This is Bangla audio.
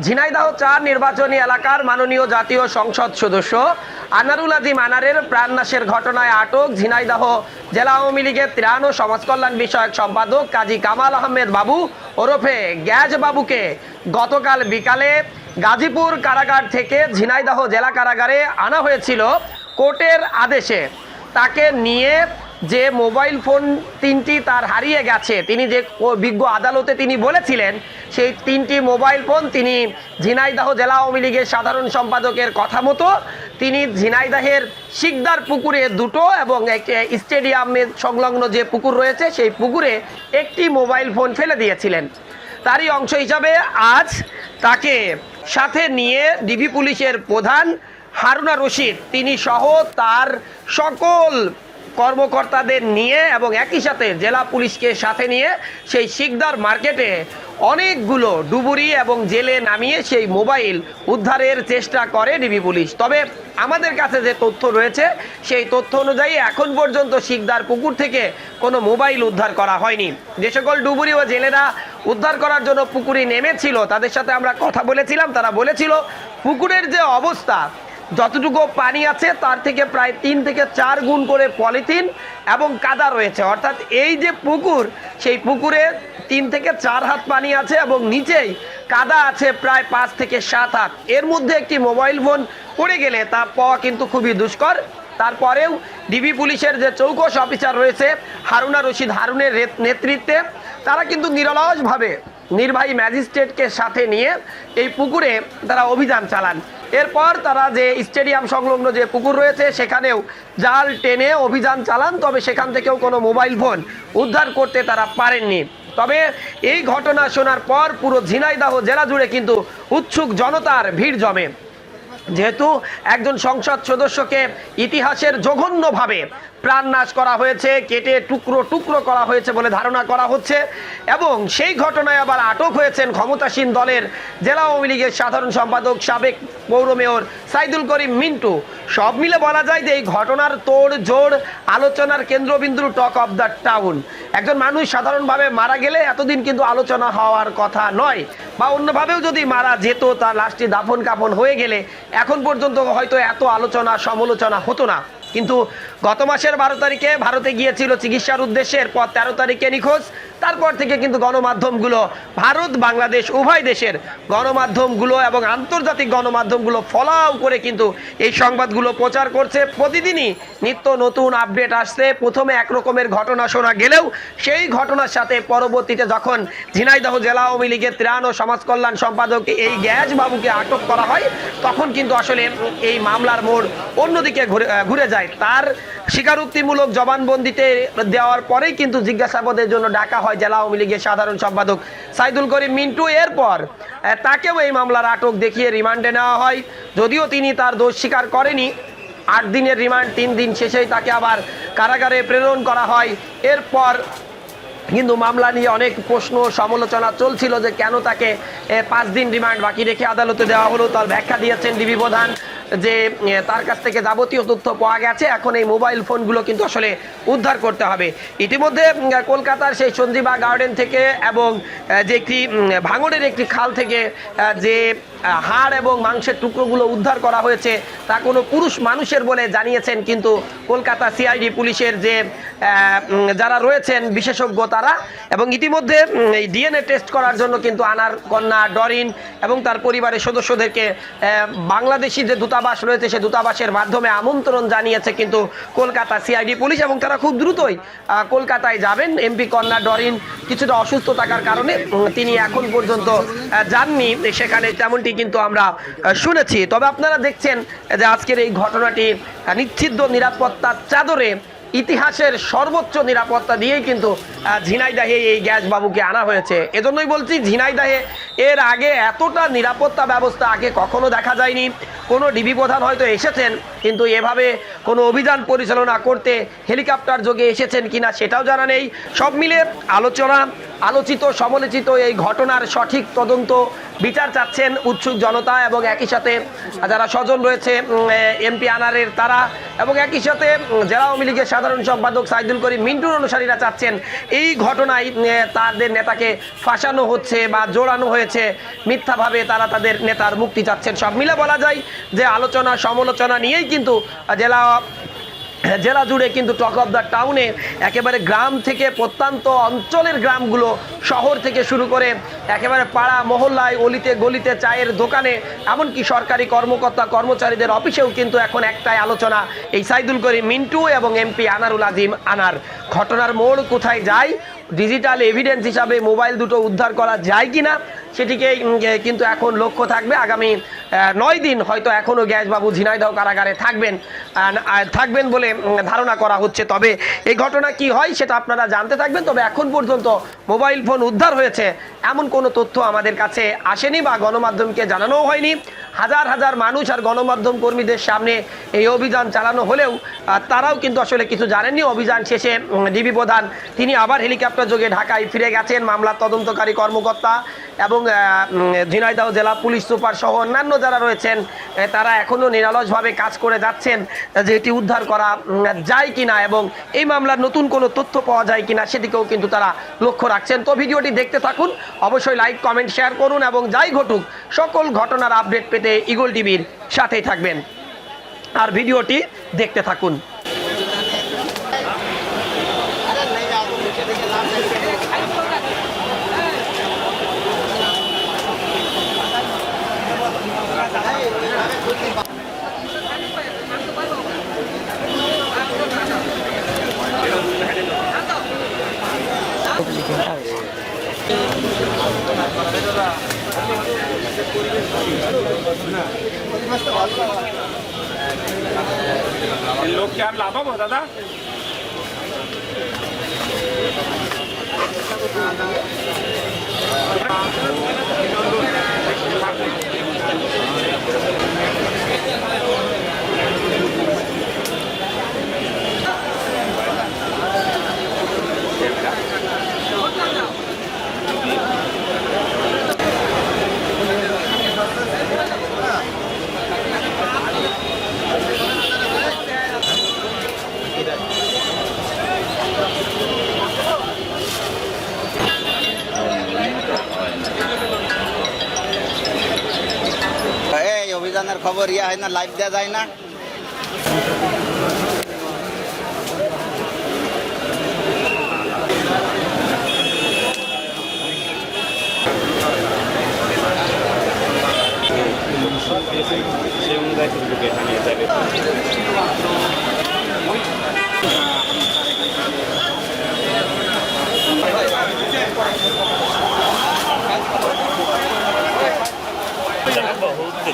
ঝিনাইদহ ৪ নির্বাচনী এলাকার মাননীয় জাতীয় সংসদ সদস্য আনারুল আজিম আনারের প্রাণনাশের ঘটনায় আটক ঝিনাইদহ জেলা আওয়ামী লীগের ত্রাণ ও সমাজ কল্যাণ বিষয়ক সম্পাদক কাজী কামাল আহমেদ বাবু ওরফে গ্যাজ বাবুকে গতকাল বিকালে গাজীপুর কারাগার থেকে ঝিনাইদহ জেলা কারাগারে আনা হয়েছিল কোর্টের আদেশে। তাকে নিয়ে যে মোবাইল ফোন ৩টি তার হারিয়ে গেছে, তিনি যে বিজ্ঞ আদালতে তিনি বলেছিলেন সেই ৩টি মোবাইল ফোন তিনি ঝিনাইদহ জেলা আওয়ামী লীগের সাধারণ সম্পাদকের কথা মতো তিনি ঝিনাইদহের শিকদার পুকুরে দুটো এবং স্টেডিয়ামের সংলগ্ন যে পুকুর রয়েছে সেই পুকুরে একটি মোবাইল ফোন ফেলে দিয়েছিলেন। তারই অংশ হিসাবে আজ তাকে সাথে নিয়ে ডিবি পুলিশের প্রধান হারুনা রশিদ তিনি সহ তার সকল কর্মকর্তাদের নিয়ে এবং একই সাথে জেলা পুলিশকে সাথে নিয়ে সেই শিকদার মার্কেটে অনেকগুলো ডুবুরি এবং জেলে নামিয়ে সেই মোবাইল উদ্ধারের চেষ্টা করে ডিবি পুলিশ। তবে আমাদের কাছে যে তথ্য রয়েছে সেই তথ্য অনুযায়ী এখন পর্যন্ত শিকদার পুকুর থেকে কোনো মোবাইল উদ্ধার করা হয়নি। যে সকল ডুবুরি ও জেলেরা উদ্ধার করার জন্য পুকুরে নেমেছিল তাদের সাথে আমরা কথা বলেছিলাম, তারা বলেছিল পুকুরের যে অবস্থা, যতটুকু পানি আছে তার থেকে প্রায় ৩ থেকে ৪ গুণ করে পলিথিন এবং কাদা রয়েছে। অর্থাৎ এই যে পুকুর, সেই পুকুরে ৩ থেকে ৪ হাত পানি আছে এবং নিচেই কাদা আছে প্রায় ৫ থেকে ৭ হাত। এর মধ্যে একটি মোবাইল ফোন পড়ে গেলে তা পাওয়া কিন্তু খুবই দুষ্কর। তারপরেও ডিবি পুলিশের যে চৌকস অফিসার রয়েছে হারুনা রশিদ হারুনের নেতৃত্বে তারা কিন্তু নিরলসভাবে নির্বাহী ম্যাজিস্ট্রেটকে সাথে নিয়ে এই পুকুরে তারা অভিযান চালান। এরপর তারা যে স্টেডিয়াম সংলগ্ন যে পুকুর রয়েছে সেখানেও জাল টেনে অভিযান চালান, তবে সেখান থেকেও কোনো মোবাইল ফোন উদ্ধার করতে তারা পারেননি। তবে এই ঘটনা শোনার পর পুরো ঝিনাইদহ জেলা জুড়ে কিন্তু উৎসুক জনতার ভিড় জমে। যেহেতু একজন সংসদ সদস্যকে ইতিহাসের জঘন্যভাবে প্রাণনাশ করা হয়েছে, কেটে টুকরো টুকরো করা হয়েছে বলে ধারণা করা হচ্ছে এবং সেই ঘটনায় আবার আটক হয়েছেন ক্ষমতাসীন দলের জেলা আওয়ামী লীগের সাধারণ সম্পাদক সাবেক পৌর মেয়র সাইদুল করিম মিন্টু। সব মিলে বলা যায় যে এই ঘটনার তোড় জোড় আলোচনার কেন্দ্রবিন্দু, টক অফ দ্য টাউন। একজন মানুষ সাধারণভাবে মারা গেলে এতদিন কিন্তু আলোচনা হওয়ার কথা নয়, বা অন্যভাবেও যদি মারা যেত তার লাশটি দাফন কাফন হয়ে গেলে এখন পর্যন্ত হয়তো এত আলোচনা সমালোচনা হতো না। কিন্তু গত মাসের 12 তারিখে ভারতে গিয়েছিল চিকিৎসার উদ্দেশ্যে, এরপর 13 তারিখে নিখোঁজ। তারপর থেকে কিন্তু গণমাধ্যমগুলো, ভারত বাংলাদেশ উভয় দেশের গণমাধ্যমগুলো এবং আন্তর্জাতিক গণমাধ্যমগুলো ফলাও করে কিন্তু এই সংবাদগুলো প্রচার করছে। প্রতিদিনই নিত্য নতুন আপডেট আসছে। প্রথমে একরকমের ঘটনা শোনা গেলেও সেই ঘটনার সাথে পরবর্তীতে যখন ঝিনাইদহ জেলা আওয়ামী লীগের ত্রাণ ও সমাজ কল্যাণ সম্পাদক এই গ্যাজ বাবুকে আটক করা হয় তখন কিন্তু আসলে এই মামলার মোড় অন্যদিকে ঘুরে যায়। তার স্বীকারোক্তিমূলক জবানবন্দিতে দেওয়ার পরেই কিন্তু জিজ্ঞাসাবাদের জন্য ডাকা হয় জেলা আওয়ামী লীগের সাধারণ সম্পাদক সাইদুল করিম মিন্টু। এরপর তাকেও এই মামলার আটক দেখিয়ে রিমান্ডে নেওয়া হয়, যদিও তিনি তার দোষ স্বীকার করেনি। 8 দিনের রিমান্ড, 3 দিন শেষেই তাকে আবার কারাগারে প্রেরণ করা হয়। এরপর কিন্তু মামলা নিয়ে অনেক প্রশ্ন সমালোচনা চলছিল যে কেন তাকে 5 দিন রিমান্ড বাকি রেখে আদালতে দেওয়া হলো। তার ব্যাখ্যা দিয়েছেন ডিবি প্রধান যে তার কাছ থেকে যাবতীয় তথ্য পাওয়া গেছে, এখন এই মোবাইল ফোনগুলো কিন্তু আসলে উদ্ধার করতে হবে। ইতিমধ্যে কলকাতার সেই সঞ্জীবা গার্ডেন থেকে এবং যে একটি ভাঙড়ের একটি খাল থেকে যে হাড় এবং মাংসের টুকরোগুলো উদ্ধার করা হয়েছে তা কোনো পুরুষ মানুষের বলে জানিয়েছেন কিন্তু কলকাতা সিআইডি পুলিশের যে যারা রয়েছেন বিশেষজ্ঞ তারা। এবং ইতিমধ্যে এই ডিএনএ টেস্ট করার জন্য কিন্তু আনার কন্যা ডরিন এবং তার পরিবারের সদস্যদেরকে বাংলাদেশি যে দূতাবাস রয়েছে সেই দূতাবাসের মাধ্যমে আমন্ত্রণ জানিয়েছে কিন্তু কলকাতা সিআইডি পুলিশ, এবং তারা খুব দ্রুতই কলকাতায় যাবেন। এমপি কন্যা ডরিন কিছুটা অসুস্থ থাকার কারণে তিনি এখন পর্যন্ত যাননি সেখানে, তেমনটি কিন্তু আমরা শুনেছি। তবে আপনারা দেখছেন যে আজকের এই ঘটনাটি নিশ্চিদ্র নিরাপত্তার চাদরে ইতিহাসের সর্বোচ্চ নিরাপত্তা দিয়েই কিন্তু ঝিনাইদহে এই গ্যাস বাবুকে আনা হয়েছে। এজন্যই বলছি ঝিনাইদহে এর আগে এতটা নিরাপত্তা ব্যবস্থা আগে কখনো দেখা যায়নি। কোনো ডিবি প্রধান হয়তো এসেছেন কিন্তু এভাবে কোনো অভিযান পরিচালনা করতে হেলিকপ্টার যোগে এসেছেন কিনা সেটাও জানা নেই। সব মিলে আলোচিত সমালোচিত এই ঘটনার সঠিক তদন্ত বিচার চাচ্ছেন উৎসুক জনতা এবং একই সাথে যারা স্বজন রয়েছে এমপি আনারের তারা, এবং একই সাথে জেলা আওয়ামী লীগের সাধারণ সম্পাদক সাইদুল করিম মিন্টুর অনুসারীরা চাচ্ছেন এই ঘটনায় তাদের নেতাকে ফাঁসানো হচ্ছে বা জোড়ানো হয়েছে মিথ্যাভাবে, তারা তাদের নেতার মুক্তি চাচ্ছেন। সব মিলে বলা যায় যে আলোচনা সমালোচনা নিয়েই কিন্তু জেলা জুড়ে কিন্তু টক অফ দ্য টাউনে একেবারে গ্রাম থেকে প্রত্যন্ত অঞ্চলের গ্রামগুলো, শহর থেকে শুরু করে একেবারে পাড়া মহল্লায় অলিতে গলিতে চায়ের দোকানে এমনকি সরকারি কর্মকর্তা কর্মচারীদের অফিসেও কিন্তু এখন একটাই আলোচনা, এই সাইদুল করিম মিন্টু এবং এমপি আনারুল আজিম আনার। ঘটনার মোড় কোথায় যায়, ডিজিটাল এভিডেন্স হিসাবে মোবাইল দুটো উদ্ধার করা যায় কিনা সেটিকে কিন্তু এখন লক্ষ্য থাকবে। আগামী 9 দিন হয়তো এখনও গ্যাসবাবু ঝিনাইদহ কারাগারে থাকবেন বলে ধারণা করা হচ্ছে। তবে এই ঘটনা কি হয় সেটা আপনারা জানতে থাকবেন। তবে এখন পর্যন্ত মোবাইল ফোন উদ্ধার হয়েছে এমন কোনো তথ্য আমাদের কাছে আসেনি বা গণমাধ্যমকে জানানোও হয়নি। হাজার হাজার মানুষ আর গণমাধ্যম কর্মীদের সামনে এই অভিযান চালানো হলেও তারাও কিন্তু আসলে কিছু জানেননি। অভিযান শেষে ডিবি প্রধান তিনি আবার হেলিকপ্টার যোগে ঢাকায় ফিরে গেছেন। মামলার তদন্তকারী কর্মকর্তা এবং ঝিনাইদহ জেলা পুলিশ সুপার সহ অন্যান্য যারা রয়েছেন তারা এখনও নিরলসভাবে কাজ করে যাচ্ছেন যে এটি উদ্ধার করা যায় কিনা এবং এই মামলার নতুন কোনো তথ্য পাওয়া যায় কিনা সেদিকেও কিন্তু তারা লক্ষ্য রাখছেন। তো ভিডিওটি দেখতে থাকুন, অবশ্যই লাইক কমেন্ট শেয়ার করুন এবং যাই ঘটুক সকল ঘটনার আপডেট পেতে ঈগল টিভির সাথেই থাকবেন আর ভিডিওটি দেখতে থাকুন। लोग क्या लाभ हो दादा অভিযানের খবর ইয়া হয় না, লাইভ দেওয়া যায় না। সে অনুযায়ী কিন্তু এখানে যাবে। बहुत